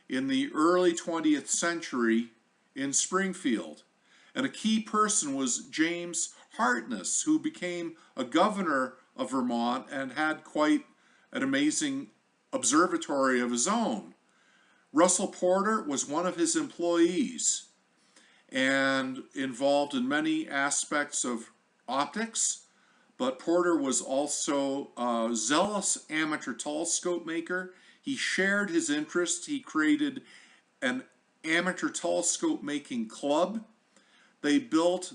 in the early 20th century in Springfield, and a key person was James Hartness, who became a governor of Vermont and had quite an amazing observatory of his own. Russell Porter was one of his employees and involved in many aspects of optics, but Porter was also a zealous amateur telescope maker. He shared his interest. He created an amateur telescope making club. They built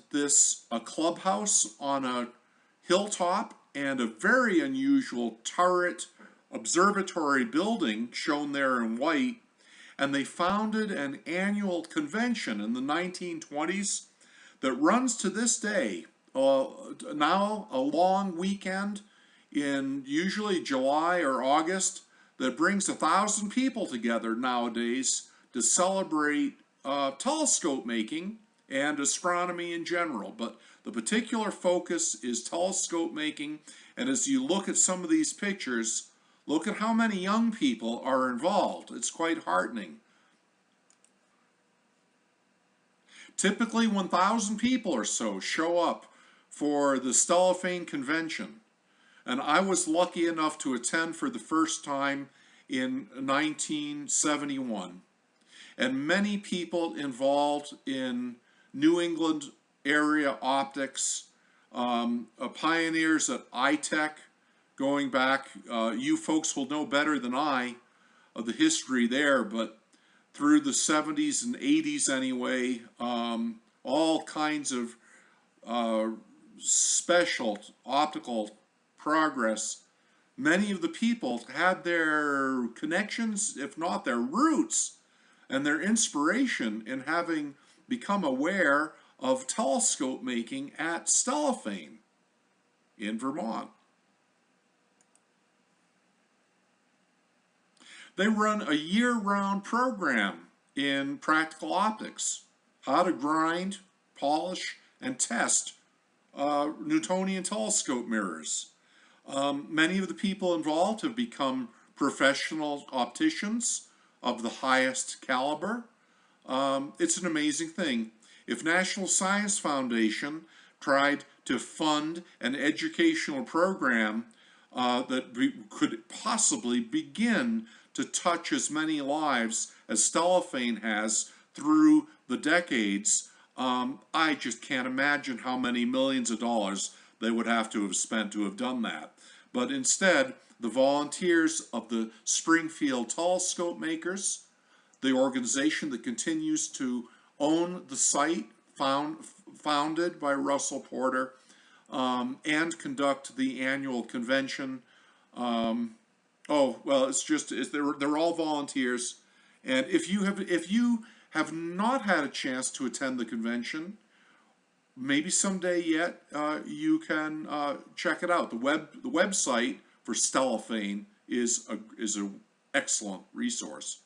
a clubhouse on a hilltop and a very unusual turret observatory building shown there in white, and they founded an annual convention in the 1920s that runs to this day. Now a long weekend in usually July or August that brings 1,000 people together nowadays to celebrate telescope making and astronomy in general. But the particular focus is telescope making, and as you look at some of these pictures, look at how many young people are involved. It's quite heartening. Typically 1,000 people or so show up for the Stellafane Convention, and I was lucky enough to attend for the first time in 1971. And many people involved in New England area optics, pioneers at iTech, going back, you folks will know better than I of the history there, but through the 70s and 80s anyway, all kinds of special optical progress. Many of the people had their connections, if not their roots, and their inspiration in having become aware of telescope making at Stellafane in Vermont. They run a year-round program in practical optics, how to grind, polish, and test Newtonian telescope mirrors. Many of the people involved have become professional opticians of the highest caliber. It's an amazing thing. If National Science Foundation tried to fund an educational program that could possibly begin to touch as many lives as Stellafane has through the decades, I just can't imagine how many millions of dollars they would have to have spent to have done that. But instead, the volunteers of the Springfield telescope makers, the organization that continues to own the site founded by Russell Porter, and conduct the annual convention. They're all volunteers, and if you have not had a chance to attend the convention, maybe someday yet you can check it out. The website for Stellafane is an excellent resource.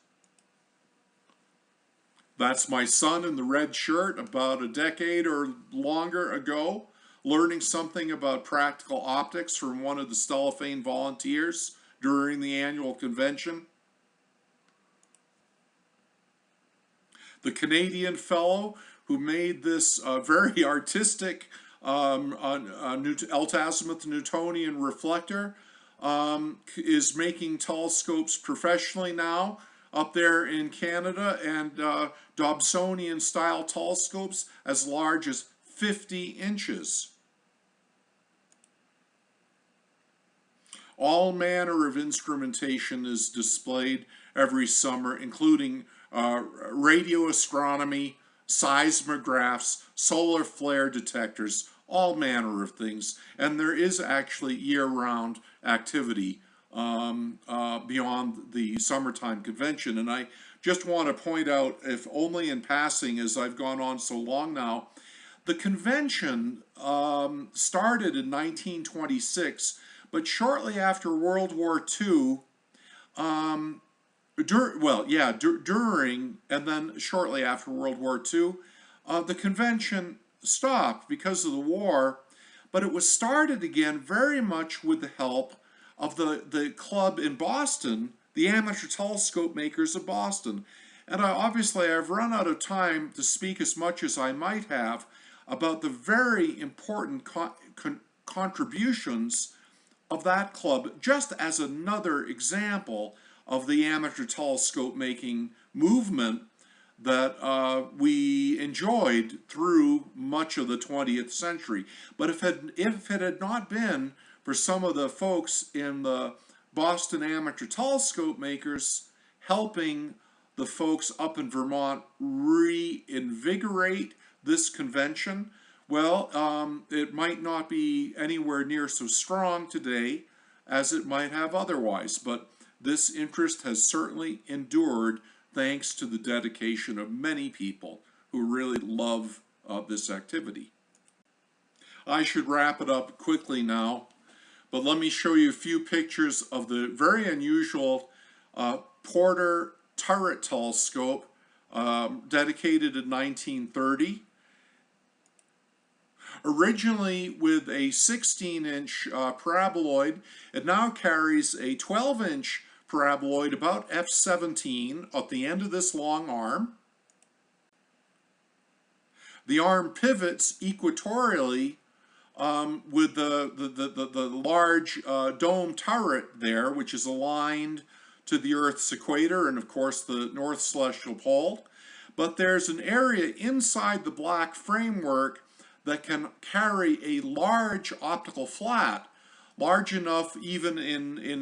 That's my son in the red shirt about a decade or longer ago, learning something about practical optics from one of the Stellafane volunteers during the annual convention. The Canadian fellow who made this very artistic altazimuth Newtonian reflector is making telescopes professionally now up there in Canada, and Dobsonian style telescopes as large as 50 inches. All manner of instrumentation is displayed every summer, including radio astronomy, seismographs, solar flare detectors, all manner of things. And there is actually year-round activity beyond the summertime convention. And I just want to point out, if only in passing, as I've gone on so long now, the convention started in 1926, but shortly after World War II, during and then shortly after World War II, the convention stopped because of the war, but it was started again very much with the help of the club in Boston, the Amateur Telescope Makers of Boston. And I've run out of time to speak as much as I might have about the very important contributions of that club, just as another example of the amateur telescope making movement that we enjoyed through much of the 20th century. But if it had not been for some of the folks in the Boston Amateur Telescope Makers helping the folks up in Vermont reinvigorate this convention, well, it might not be anywhere near so strong today as it might have otherwise, but this interest has certainly endured thanks to the dedication of many people who really love this activity. I should wrap it up quickly now, but let me show you a few pictures of the very unusual Porter turret telescope dedicated in 1930. Originally with a 16-inch paraboloid, it now carries a 12-inch paraboloid about f17 at the end of this long arm. The arm pivots equatorially with the large dome turret there, which is aligned to the Earth's equator and, of course, the North Celestial Pole. But there's an area inside the black framework that can carry a large optical flat, large enough even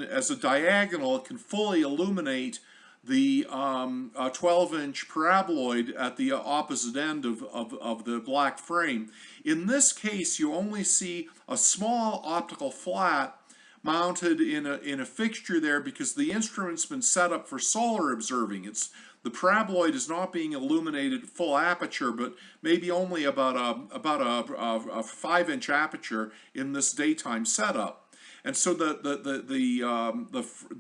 as a diagonal, it can fully illuminate the 12-inch paraboloid at the opposite end of the black frame. In this case, you only see a small optical flat mounted in a fixture there because the instrument's been set up for solar observing. The paraboloid is not being illuminated at full aperture, but maybe only about a 5-inch aperture in this daytime setup. And so the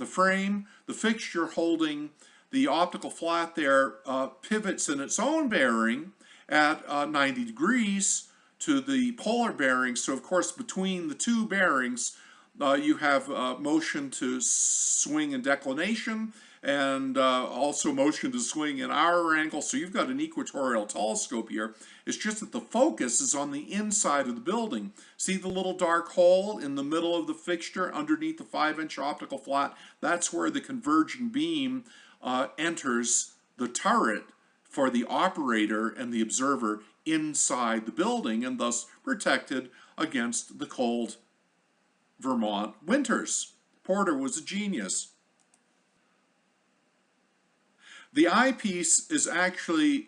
frame, the fixture holding the optical flat there, pivots in its own bearing at 90 degrees to the polar bearing. So of course between the two bearings you have motion to swing and declination, and also motion to swing in hour angle. So you've got an equatorial telescope here. It's just that the focus is on the inside of the building. See the little dark hole in the middle of the fixture underneath the 5-inch optical flat? That's where the converging beam enters the turret for the operator and the observer inside the building, and thus protected against the cold Vermont winters. Porter was a genius. The eyepiece is actually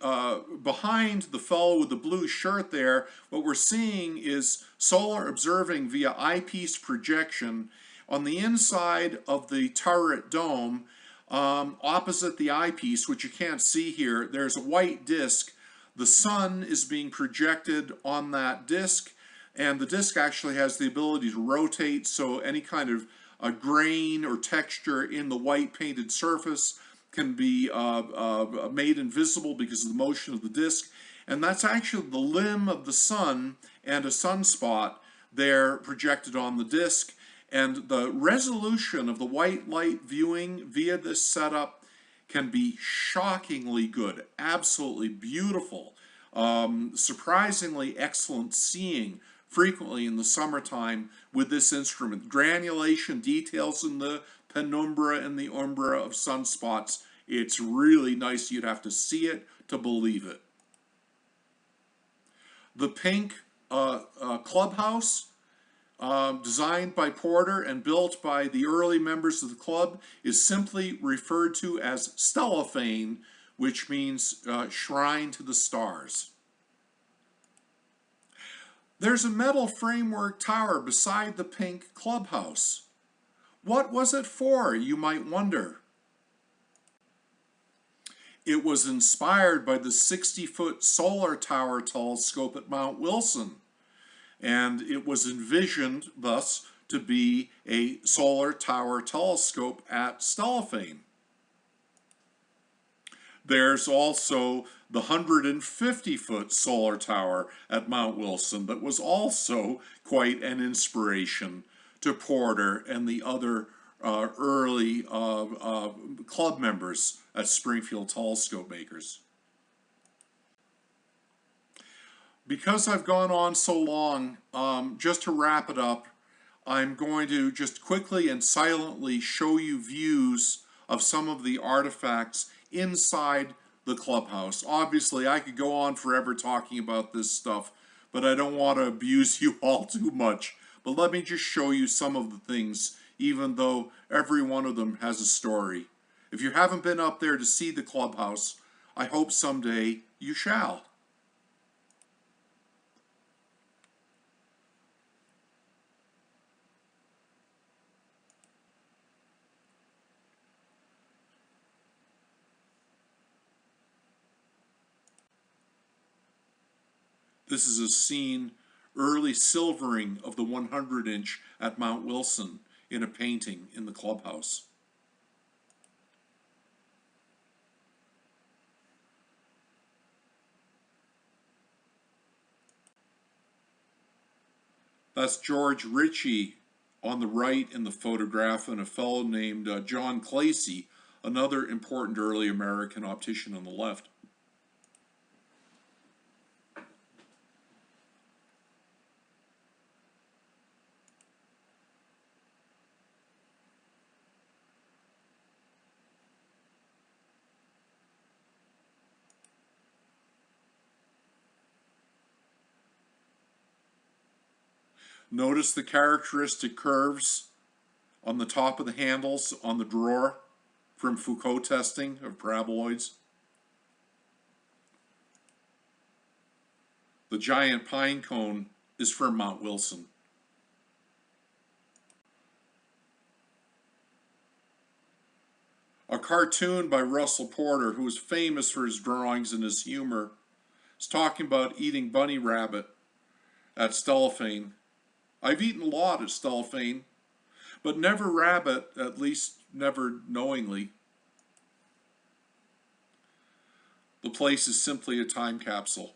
behind the fellow with the blue shirt there. What we're seeing is solar observing via eyepiece projection on the inside of the turret dome, opposite the eyepiece, which you can't see here. There's a white disk. The sun is being projected on that disk, and the disk actually has the ability to rotate, so any kind of a grain or texture in the white painted surface can be made invisible because of the motion of the disk. And that's actually the limb of the sun and a sunspot there projected on the disk. And the resolution of the white light viewing via this setup can be shockingly good, absolutely beautiful, surprisingly excellent seeing frequently in the summertime with this instrument. Granulation, details in the penumbra and the umbra of sunspots. It's really nice. You'd have to see it to believe it. The pink clubhouse, designed by Porter and built by the early members of the club, is simply referred to as Stellafane, which means shrine to the stars. There's a metal framework tower beside the pink clubhouse. What was it for, you might wonder? It was inspired by the 60-foot solar tower telescope at Mount Wilson, and it was envisioned thus to be a solar tower telescope at Stellafane. There's also the 150-foot solar tower at Mount Wilson that was also quite an inspiration to Porter and the other early club members at Springfield telescope makers. Because I've gone on so long, just to wrap it up, I'm going to just quickly and silently show you views of some of the artifacts inside the clubhouse. Obviously, I could go on forever talking about this stuff, but I don't want to abuse you all too much. But let me just show you some of the things, even though every one of them has a story. If you haven't been up there to see the clubhouse, I hope someday you shall. This is a scene, early silvering of the 100-inch at Mount Wilson in a painting in the clubhouse. That's George Ritchie on the right in the photograph, and a fellow named John Clacy, another important early American optician, on the left. Notice the characteristic curves on the top of the handles on the drawer from Foucault testing of paraboloids. The giant pine cone is from Mount Wilson. A cartoon by Russell Porter, who was famous for his drawings and his humor, is talking about eating bunny rabbit at Stellafane. I've eaten a lot at Stellafane, but never rabbit, at least never knowingly. The place is simply a time capsule.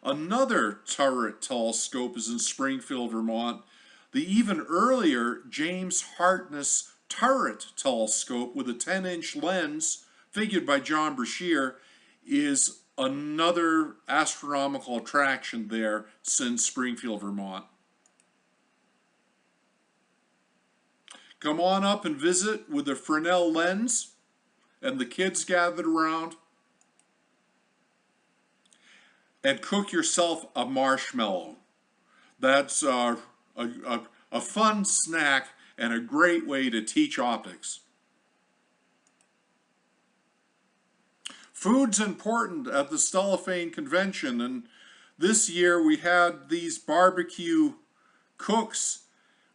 Another turret telescope is in Springfield, Vermont. The even earlier James Harkness turret telescope with a 10-inch lens, figured by John Brashear, is another astronomical attraction there since Springfield, Vermont. Come on up and visit with a Fresnel lens and the kids gathered around, and cook yourself a marshmallow. That's a fun snack and a great way to teach optics. Food's important at the Stellafane Convention, and this year we had these barbecue cooks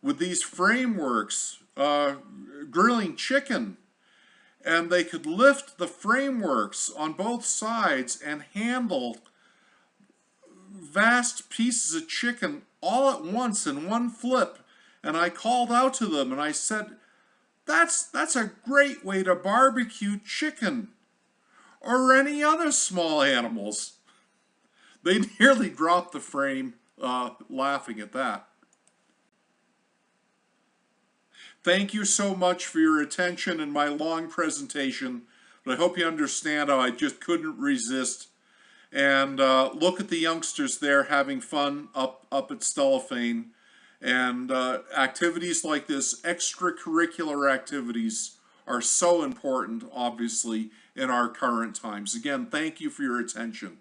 with these frameworks grilling chicken, and they could lift the frameworks on both sides and handle vast pieces of chicken all at once in one flip. And I called out to them and I said, that's a great way to barbecue chicken or any other small animals. They nearly dropped the frame laughing at that. Thank you so much for your attention in my long presentation, but I hope you understand how I just couldn't resist. And look at the youngsters there having fun up at Stellafane. And activities like this, extracurricular activities, are so important, obviously, in our current times. Again, thank you for your attention.